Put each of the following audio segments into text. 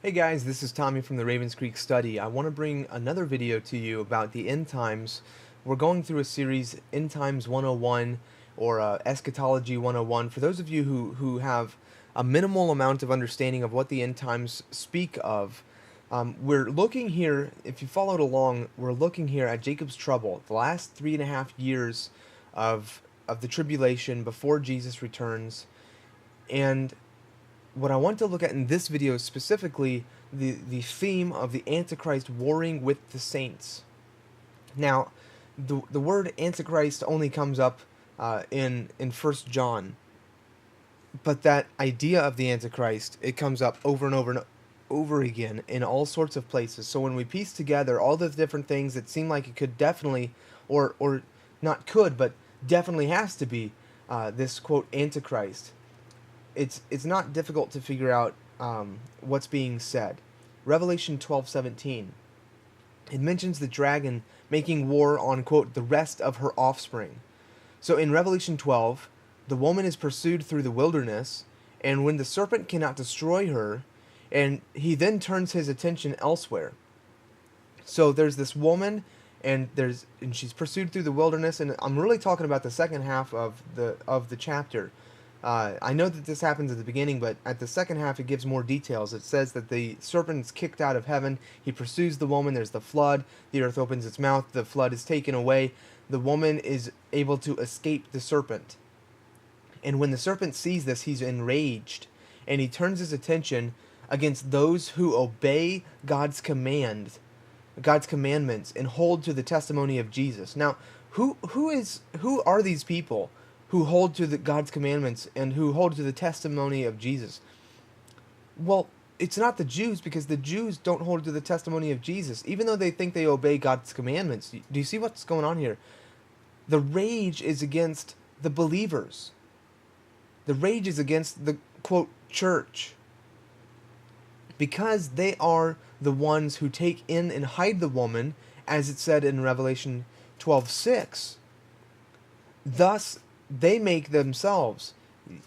Hey guys, this is Tommy from the Ravens Creek Study. I want to bring another video to you about the end times. We're going through a series, End Times 101 or Eschatology 101. For those of you who have a minimal amount of understanding of what the end times speak of, we're looking here, if you followed along, we're looking here at Jacob's trouble, the last 3.5 years of the tribulation before Jesus returns. And what I want to look at in this video is specifically the theme of the Antichrist warring with the saints. Now, the word Antichrist only comes up in 1 John, but that idea of the Antichrist, it comes up over and over and over again in all sorts of places. So when we piece together all the different things that seem like it could definitely, or not could, but definitely has to be this quote Antichrist, it's not difficult to figure out what's being said. Revelation 12:17. It mentions the dragon making war on quote the rest of her offspring. So in Revelation 12, the woman is pursued through the wilderness, and when the serpent cannot destroy her, and he then turns his attention elsewhere. So there's this woman, and she's pursued through the wilderness, and I'm really talking about the second half of the chapter. I know that this happens at the beginning, but at the second half it gives more details. It says that the serpent is kicked out of heaven. He pursues the woman. There's the flood. The earth opens its mouth. The flood is taken away. The woman is able to escape the serpent. And when the serpent sees this, he's enraged, and he turns his attention against those who obey God's commandments, and hold to the testimony of Jesus. Now, who are these people who hold to God's commandments and who hold to the testimony of Jesus? Well, it's not the Jews, because the Jews don't hold to the testimony of Jesus, even though they think they obey God's commandments. Do you see what's going on here? The rage is against the believers. The rage is against the, quote, church, because they are the ones who take in and hide the woman, as it said in Revelation 12:6. Thus, they make themselves,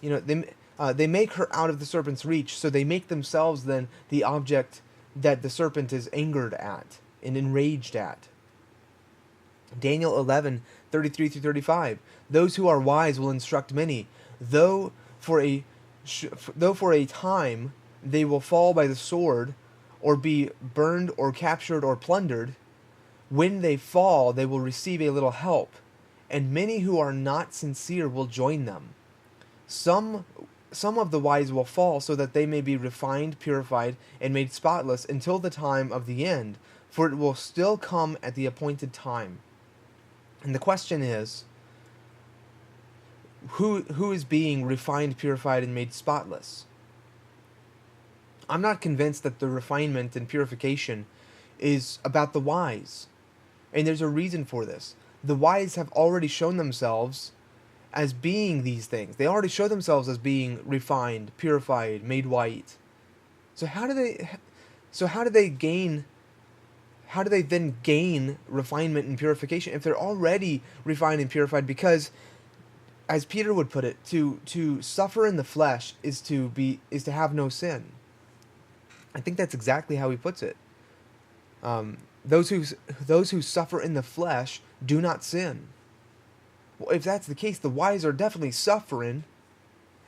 they make her out of the serpent's reach, so they make themselves then the object that the serpent is angered at and enraged at. Daniel 11:33-35. Those who are wise will instruct many, though for a time they will fall by the sword, or be burned or captured or plundered. When they fall, they will receive a little help, and many who are not sincere will join them. Some of the wise will fall, so that they may be refined, purified, and made spotless until the time of the end, for it will still come at the appointed time. And the question is, who is being refined, purified, and made spotless? I'm not convinced that the refinement and purification is about the wise. And there's a reason for this. The wise have already shown themselves as being these things. They already show themselves as being refined, purified, made white. So how do they then gain refinement and purification if they're already refined and purified? Because, as Peter would put it, to suffer in the flesh is to have no sin. I think that's exactly how he puts it. Those who suffer in the flesh do not sin. Well, if that's the case, the wise are definitely suffering,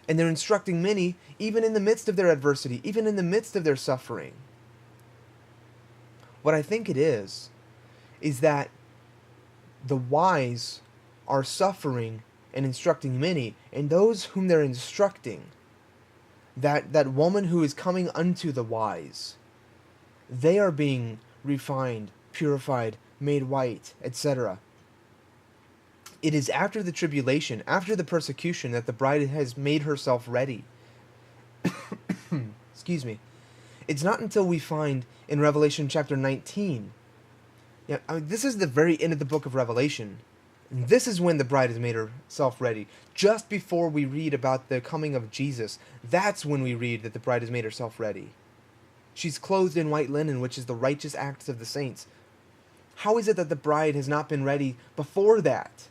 and they're instructing many, even in the midst of their adversity, even in the midst of their suffering. What I think it is that the wise are suffering and instructing many, and those whom they're instructing, that woman who is coming unto the wise, they are being refined, purified, made white, etc. It is after the tribulation, after the persecution, that the bride has made herself ready. Excuse me. It's not until we find in Revelation chapter 19. This is the very end of the book of Revelation. And this is when the bride has made herself ready. Just before we read about the coming of Jesus, that's when we read that the bride has made herself ready. She's clothed in white linen, which is the righteous acts of the saints. How is it that the bride has not been ready before that?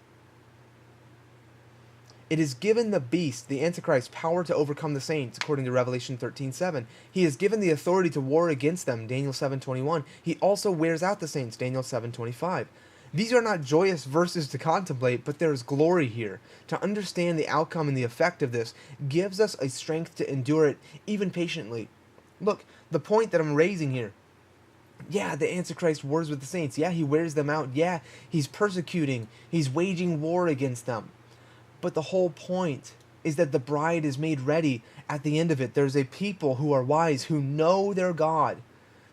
It has given the beast, the Antichrist, power to overcome the saints, according to Revelation 13:7. He is given the authority to war against them, Daniel 7:21. He also wears out the saints, Daniel 7:25. These are not joyous verses to contemplate, but there is glory here. To understand the outcome and the effect of this gives us a strength to endure it, even patiently. Look, the point that I'm raising here. Yeah, the Antichrist wars with the saints. Yeah, he wears them out. Yeah, he's persecuting. He's waging war against them. But the whole point is that the bride is made ready at the end of it. There's a people who are wise, who know their God.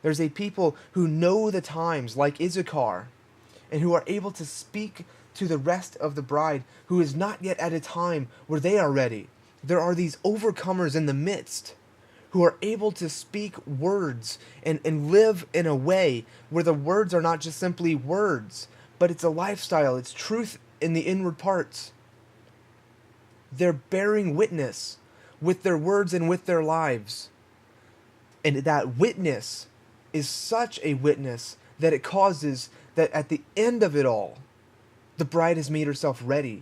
There's a people who know the times, like Issachar, and who are able to speak to the rest of the bride who is not yet at a time where they are ready. There are these overcomers in the midst who are able to speak words and live in a way where the words are not just simply words, but it's a lifestyle, it's truth in the inward parts. They're bearing witness with their words and with their lives. And that witness is such a witness that it causes that at the end of it all, the bride has made herself ready.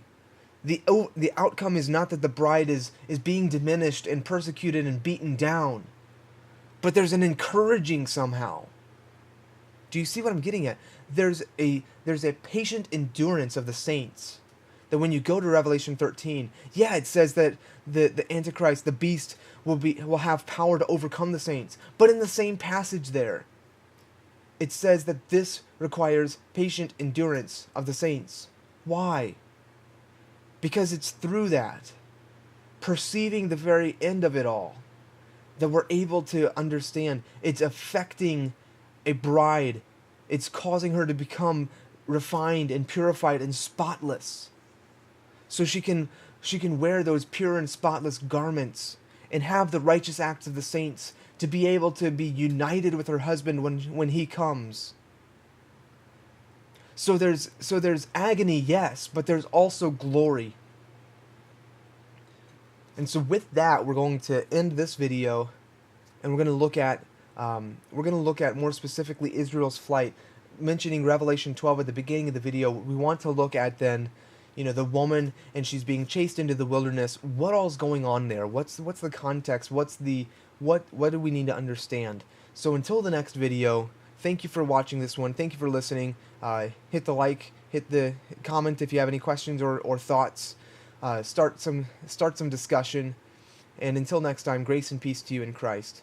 The outcome is not that the bride is being diminished and persecuted and beaten down, but there's an encouraging somehow. Do you see what I'm getting at? There's a patient endurance of the saints. That when you go to Revelation 13, yeah, it says that the Antichrist, the beast, will have power to overcome the saints. But in the same passage there, it says that this requires patient endurance of the saints. Why? Because it's through that, perceiving the very end of it all, that we're able to understand it's affecting a bride. It's causing her to become refined and purified and spotless. So she can wear those pure and spotless garments and have the righteous acts of the saints to be able to be united with her husband when he comes. So there's agony, yes, but there's also glory. And so with that, we're going to end this video, and we're going to look at more specifically Israel's flight, mentioning Revelation 12 at the beginning of the video. We want to look at then, the woman, and she's being chased into the wilderness. What all's going on there? What's the context? What do we need to understand? So until the next video, thank you for watching this one. Thank you for listening. Hit the like, hit the comment if you have any questions or thoughts. Start some discussion. And until next time, grace and peace to you in Christ.